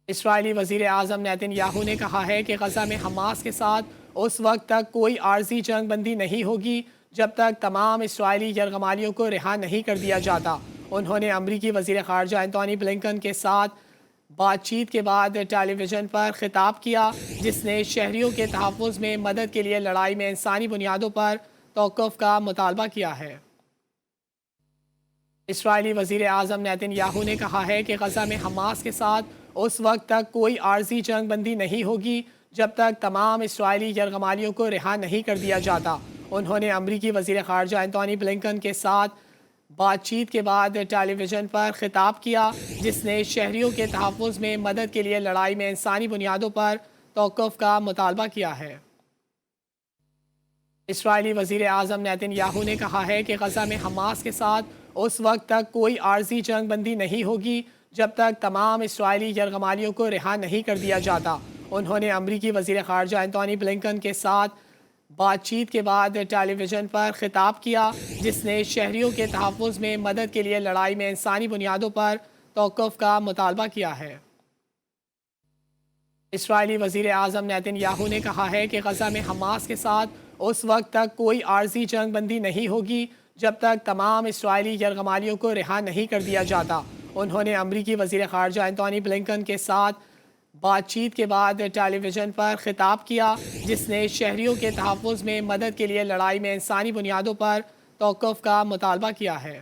اسرائیلی وزیر اعظم نیتن یاہو نے کہا ہے کہ غزہ میں حماس کے ساتھ اس وقت تک کوئی عارضی جنگ بندی نہیں ہوگی جب تک تمام اسرائیلی یرغمالیوں کو رہا نہیں کر دیا جاتا۔ انہوں نے امریکی وزیر خارجہ اینٹونی بلنکن کے ساتھ بات چیت کے بعد ٹیلی ویژن پر خطاب کیا، جس نے شہریوں کے تحفظ میں مدد کے لیے لڑائی میں انسانی بنیادوں پر توقف کا مطالبہ کیا ہے۔ اسرائیلی وزیر اعظم نیتن یاہو نے کہا ہے کہ غزہ میں حماس کے ساتھ اس وقت تک کوئی عارضی جنگ بندی نہیں ہوگی جب تک تمام اسرائیلی یرغمالیوں کو رہا نہیں کر دیا جاتا۔ انہوں نے امریکی وزیر خارجہ اینٹونی بلنکن کے ساتھ بات چیت کے بعد ٹیلی ویژن پر خطاب کیا، جس نے شہریوں کے تحفظ میں مدد کے لیے لڑائی میں انسانی بنیادوں پر توقف کا مطالبہ کیا ہے۔ اسرائیلی وزیر اعظم نیتن یاہو نے کہا ہے کہ غزہ میں حماس کے ساتھ اس وقت تک کوئی عارضی جنگ بندی نہیں ہوگی جب تک تمام اسرائیلی یرغمالیوں کو رہا نہیں کر دیا جاتا۔ انہوں نے امریکی وزیر خارجہ اینٹونی بلنکن کے ساتھ بات چیت کے بعد ٹیلی ویژن پر خطاب کیا، جس نے شہریوں کے تحفظ میں مدد کے لیے لڑائی میں انسانی بنیادوں پر توقف کا مطالبہ کیا ہے۔ اسرائیلی وزیر اعظم نیتن یاہو نے کہا ہے کہ غزہ میں حماس کے ساتھ اس وقت تک کوئی عارضی جنگ بندی نہیں ہوگی جب تک تمام اسرائیلی یرغمالیوں کو رہا نہیں کر دیا جاتا۔ انہوں نے امریکی وزیر خارجہ اینٹونی بلنکن کے ساتھ بات چیت کے بعد ٹیلی ویژن پر خطاب کیا، جس نے شہریوں کے تحفظ میں مدد کے لیے لڑائی میں انسانی بنیادوں پر توقف کا مطالبہ کیا ہے۔